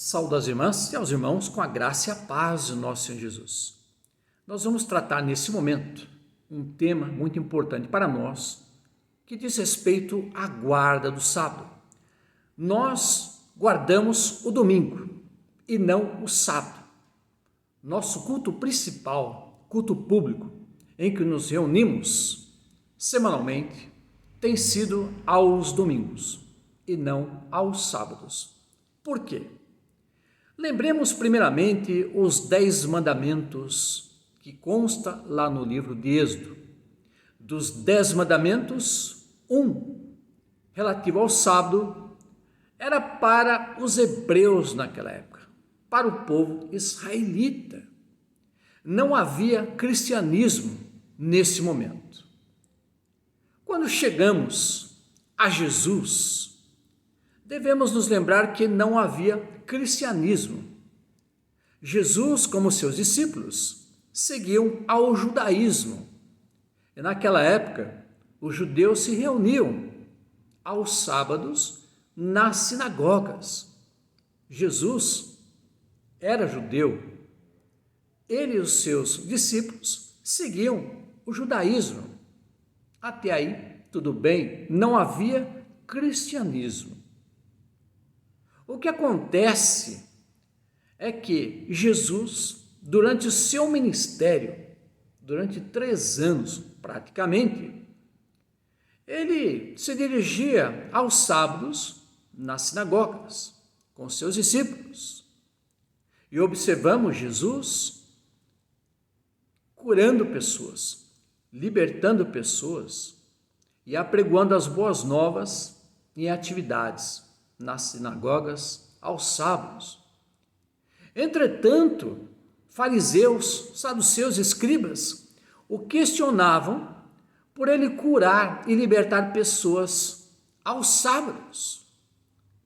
Saúdo às irmãs e aos irmãos com a graça e a paz do nosso Senhor Jesus. Nós vamos tratar nesse momento um tema muito importante para nós, que diz respeito à guarda do sábado. Nós guardamos o domingo e não o sábado. Nosso culto principal, culto público, em que nos reunimos semanalmente, tem sido aos domingos e não aos sábados. Por quê? Lembremos primeiramente os 10 mandamentos que consta lá no livro de Êxodo. Dos 10 mandamentos, relativo ao sábado, era para os hebreus naquela época, para o povo israelita. Não havia cristianismo nesse momento. Quando chegamos a Jesus, devemos nos lembrar que não havia cristianismo. Jesus, como seus discípulos, seguiam ao judaísmo. E naquela época, os judeus se reuniam aos sábados nas sinagogas. Jesus era judeu. Ele e os seus discípulos seguiam o judaísmo. Até aí, tudo bem, não havia cristianismo. O que acontece é que Jesus, durante o seu ministério, durante 3 anos praticamente, ele se dirigia aos sábados nas sinagogas com seus discípulos. E observamos Jesus curando pessoas, libertando pessoas e apregoando as boas novas em atividades nas sinagogas aos sábados. Entretanto, fariseus, saduceus e escribas o questionavam por ele curar e libertar pessoas aos sábados.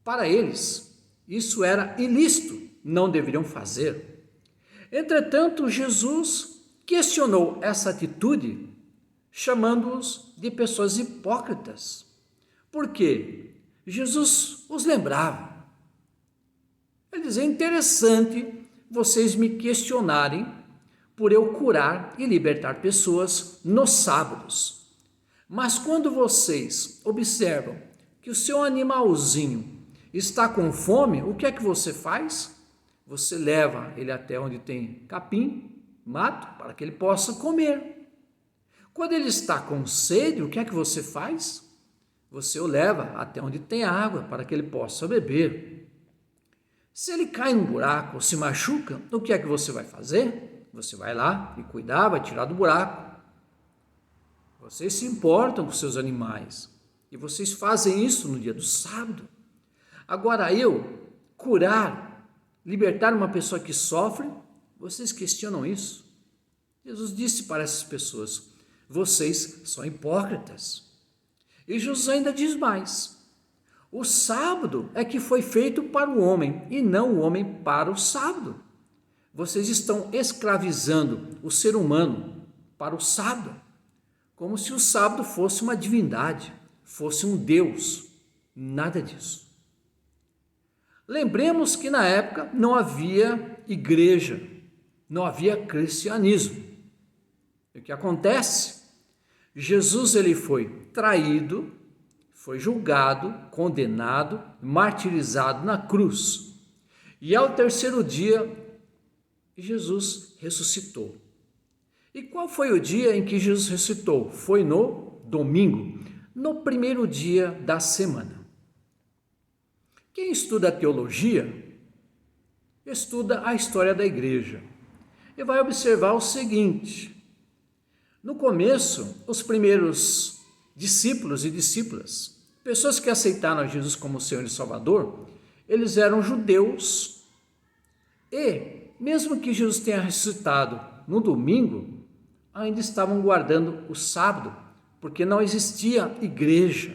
Para eles, isso era ilícito, não deveriam fazer. Entretanto, Jesus questionou essa atitude, chamando-os de pessoas hipócritas. Por quê? Jesus os lembrava. Ele dizia: é interessante vocês me questionarem por eu curar e libertar pessoas nos sábados. Mas quando vocês observam que o seu animalzinho está com fome, o que é que você faz? Você leva ele até onde tem capim, mato, para que ele possa comer. Quando ele está com sede, o que é que você faz? Você o leva até onde tem água para que ele possa beber. Se ele cai num buraco ou se machuca, o que é que você vai fazer? Você vai lá e cuidar, vai tirar do buraco. Vocês se importam com seus animais e vocês fazem isso no dia do sábado. Agora eu curar, libertar uma pessoa que sofre, vocês questionam isso? Jesus disse para essas pessoas: vocês são hipócritas. E Jesus ainda diz mais: o sábado é que foi feito para o homem e não o homem para o sábado. Vocês estão escravizando o ser humano para o sábado, como se o sábado fosse uma divindade, fosse um Deus. Nada disso. Lembremos que na época não havia igreja, não havia cristianismo. E o que acontece? Jesus ele foi traído, foi julgado, condenado, martirizado na cruz. E ao 3º dia, Jesus ressuscitou. E qual foi o dia em que Jesus ressuscitou? Foi no domingo, no primeiro dia da semana. Quem estuda teologia, estuda a história da igreja e vai observar o seguinte: no começo, os primeiros discípulos e discípulas, pessoas que aceitaram a Jesus como Senhor e Salvador, eles eram judeus e, mesmo que Jesus tenha ressuscitado no domingo, ainda estavam guardando o sábado, porque não existia igreja,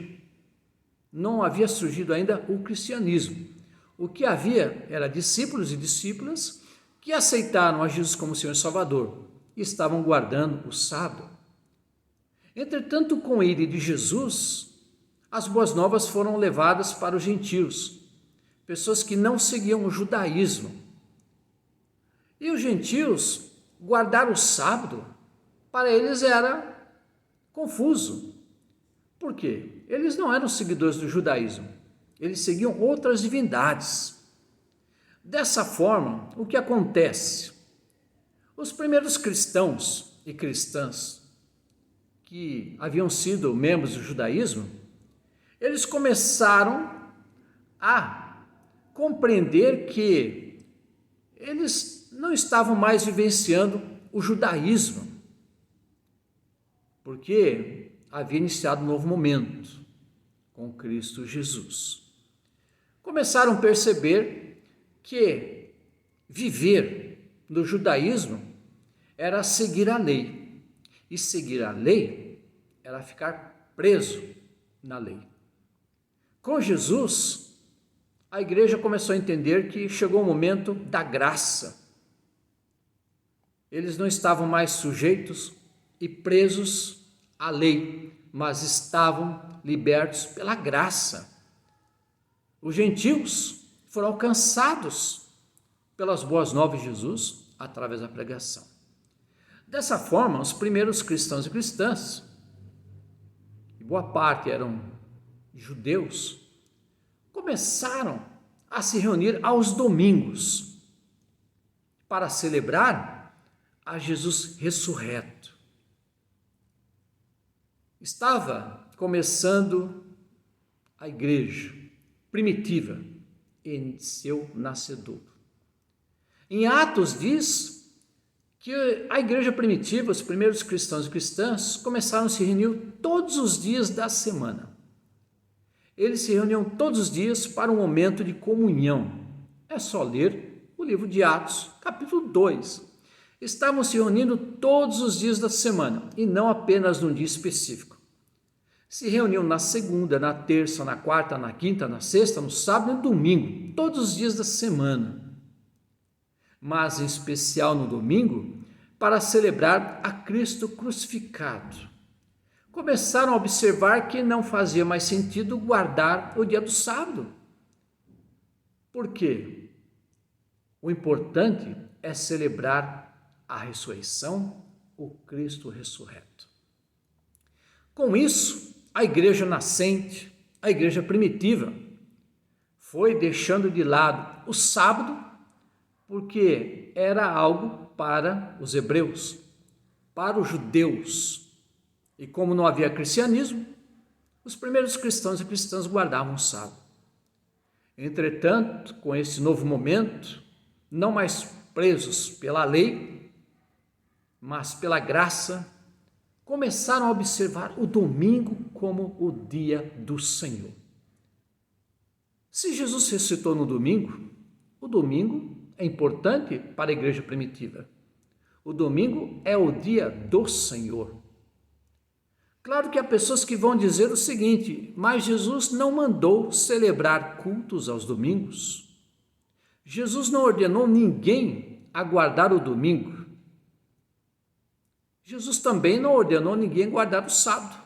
não havia surgido ainda o cristianismo. O que havia era discípulos e discípulas que aceitaram a Jesus como Senhor e Salvador e estavam guardando o sábado. Entretanto, com a ida de Jesus, as boas novas foram levadas para os gentios. pessoas que não seguiam o judaísmo. E os gentios guardar o sábado, para eles era confuso. Por quê? Eles não eram seguidores do judaísmo, eles seguiam outras divindades. Dessa forma, o que acontece? Os primeiros cristãos e cristãs que haviam sido membros do judaísmo, eles começaram a compreender que eles não estavam mais vivenciando o judaísmo, porque havia iniciado um novo momento com Cristo Jesus. Começaram a perceber que viver no judaísmo era seguir a lei, e seguir a lei era ficar preso na lei. Com Jesus, a igreja começou a entender que chegou o momento da graça. Eles não estavam mais sujeitos e presos à lei, mas estavam libertos pela graça. Os gentios foram alcançados pelas boas novas de Jesus através da pregação. Dessa forma, os primeiros cristãos e cristãs, e boa parte eram judeus, começaram a se reunir aos domingos para celebrar a Jesus ressurreto. Estava começando a igreja primitiva em seu nascedouro. Em Atos diz que a igreja primitiva, os primeiros cristãos e cristãs, começaram a se reunir todos os dias da semana. Eles se reuniam todos os dias para um momento de comunhão. É só ler o livro de Atos, capítulo 2. Estavam se reunindo todos os dias da semana e não apenas num dia específico. Se reuniam na segunda, na terça, na quarta, na quinta, na sexta, no sábado e no domingo, todos os dias da semana. Mas em especial no domingo, para celebrar a Cristo crucificado. Começaram a observar que não fazia mais sentido guardar o dia do sábado. Por quê? O importante é celebrar a ressurreição, o Cristo ressurreto. Com isso, a igreja nascente, a igreja primitiva, foi deixando de lado o sábado, porque era algo para os hebreus, para os judeus. E como não havia cristianismo, os primeiros cristãos e cristãs guardavam o sábado. Entretanto, com esse novo momento, não mais presos pela lei, mas pela graça, começaram a observar o domingo como o dia do Senhor. Se Jesus ressuscitou no domingo, o domingo é importante para a igreja primitiva. O domingo é o dia do Senhor. Claro que há pessoas que vão dizer o seguinte: mas Jesus não mandou celebrar cultos aos domingos. Jesus não ordenou ninguém a guardar o domingo. Jesus também não ordenou ninguém guardar o sábado.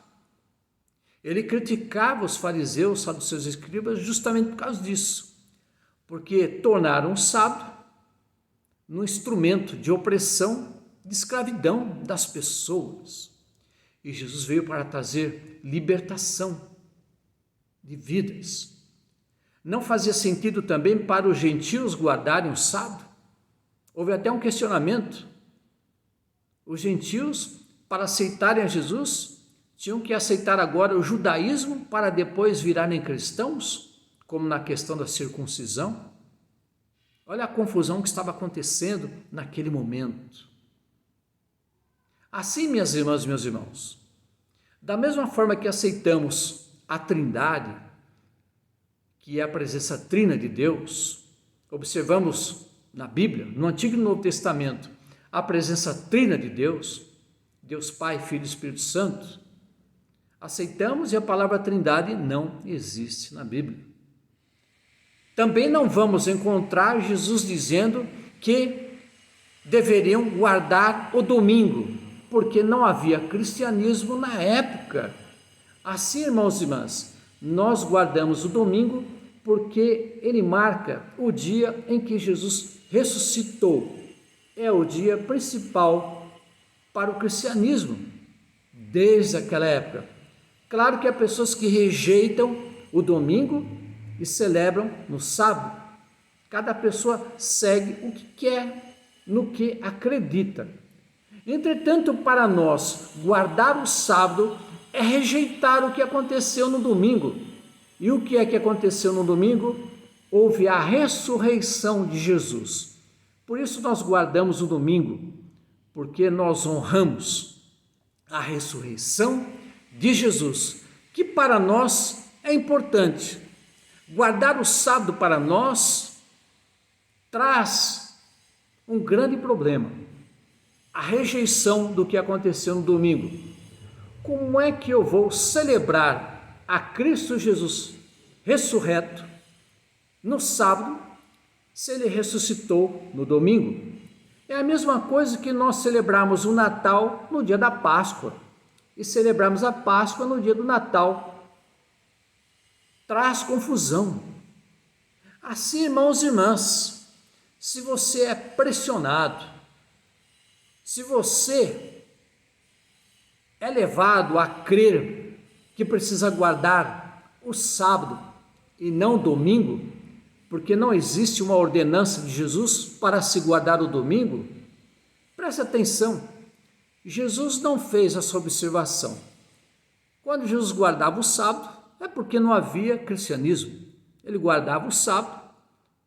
Ele criticava os fariseus, saduceus e escribas justamente por causa disso, porque tornaram o sábado um instrumento de opressão, de escravidão das pessoas. E Jesus veio para trazer libertação de vidas. Não fazia sentido também para os gentios guardarem o sábado. Houve até um questionamento. Os gentios, para aceitarem a Jesus, tinham que aceitar agora o judaísmo para depois virarem cristãos, como na questão da circuncisão. Olha a confusão que estava acontecendo naquele momento. Assim, minhas irmãs e meus irmãos, da mesma forma que aceitamos a Trindade, que é a presença trina de Deus, observamos na Bíblia, no Antigo e no Novo Testamento, a presença trina de Deus, Deus Pai, Filho e Espírito Santo, aceitamos e a palavra Trindade não existe na Bíblia. Também não vamos encontrar Jesus dizendo que deveriam guardar o domingo, porque não havia cristianismo na época. Assim, irmãos e irmãs, nós guardamos o domingo porque ele marca o dia em que Jesus ressuscitou. É o dia principal para o cristianismo, desde aquela época. Claro que há pessoas que rejeitam o domingo e celebram no sábado. Cada pessoa segue o que quer, no que acredita. Entretanto, para nós, guardar o sábado é rejeitar o que aconteceu no domingo. E o que é que aconteceu no domingo? Houve a ressurreição de Jesus. Por isso nós guardamos o domingo, porque nós honramos a ressurreição de Jesus, que para nós é importante. Guardar o sábado para nós traz um grande problema: a rejeição do que aconteceu no domingo. Como é que eu vou celebrar a Cristo Jesus ressurreto no sábado, se ele ressuscitou no domingo? É a mesma coisa que nós celebrarmos o Natal no dia da Páscoa e celebrarmos a Páscoa no dia do Natal. Traz confusão. Assim, irmãos e irmãs, se você é pressionado, se você é levado a crer que precisa guardar o sábado e não o domingo, porque não existe uma ordenança de Jesus para se guardar o domingo, preste atenção, Jesus não fez essa observação. Quando Jesus guardava o sábado, é porque não havia cristianismo. Ele guardava o sábado,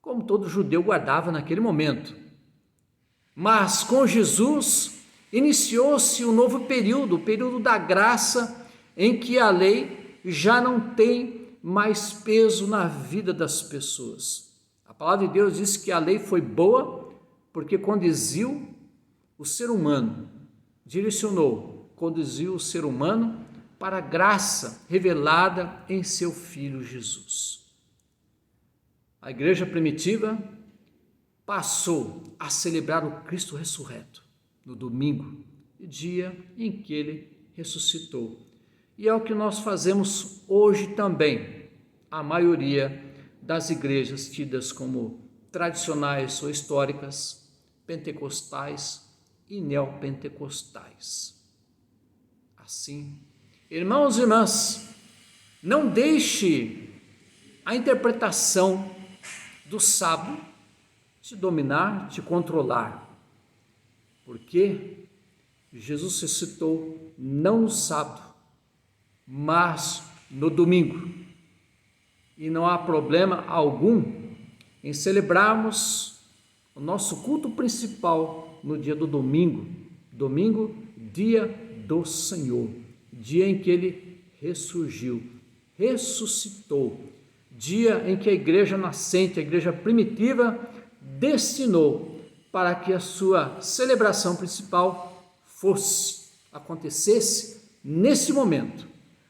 como todo judeu guardava naquele momento. Mas com Jesus, iniciou-se um novo período, o período da graça, em que a lei já não tem mais peso na vida das pessoas. A palavra de Deus diz que a lei foi boa porque conduziu o ser humano, conduziu o ser humano para a graça revelada em seu Filho Jesus. A igreja primitiva passou a celebrar o Cristo ressurreto no domingo, dia em que ele ressuscitou. E é o que nós fazemos hoje também. A maioria das igrejas tidas como tradicionais ou históricas, pentecostais e neopentecostais. Assim, irmãos e irmãs, não deixe a interpretação do sábado te dominar, te controlar, porque Jesus ressuscitou não no sábado, mas no domingo. E não há problema algum em celebrarmos o nosso culto principal no dia do domingo. Domingo, dia do Senhor, dia em que ele ressurgiu, ressuscitou, dia em que a igreja nascente, a igreja primitiva, destinou para que a sua celebração principal acontecesse nesse momento.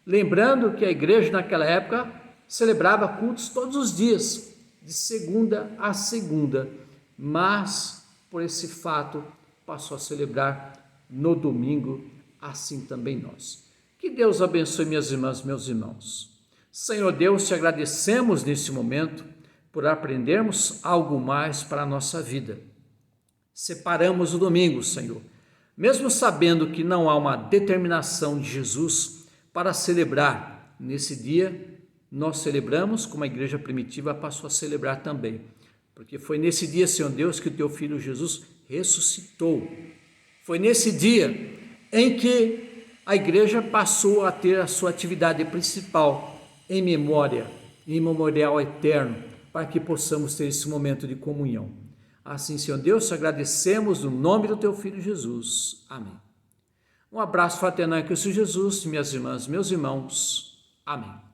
Lembrando que a igreja naquela época celebrava cultos todos os dias, de segunda a segunda, mas por esse fato passou a celebrar no domingo, assim também nós. Que Deus abençoe minhas irmãs, meus irmãos. Senhor Deus, te agradecemos nesse momento por aprendermos algo mais para a nossa vida. Separamos o domingo, Senhor, mesmo sabendo que não há uma determinação de Jesus para celebrar nesse dia, nós celebramos como a igreja primitiva passou a celebrar também, porque foi nesse dia, Senhor Deus, que o teu Filho Jesus ressuscitou. Foi nesse dia em que a igreja passou a ter a sua atividade principal em memória, em memorial eterno, para que possamos ter esse momento de comunhão. Assim, Senhor Deus, te agradecemos no nome do teu Filho Jesus. Amém. Um abraço fraternal em Cristo Jesus, minhas irmãs, meus irmãos. Amém.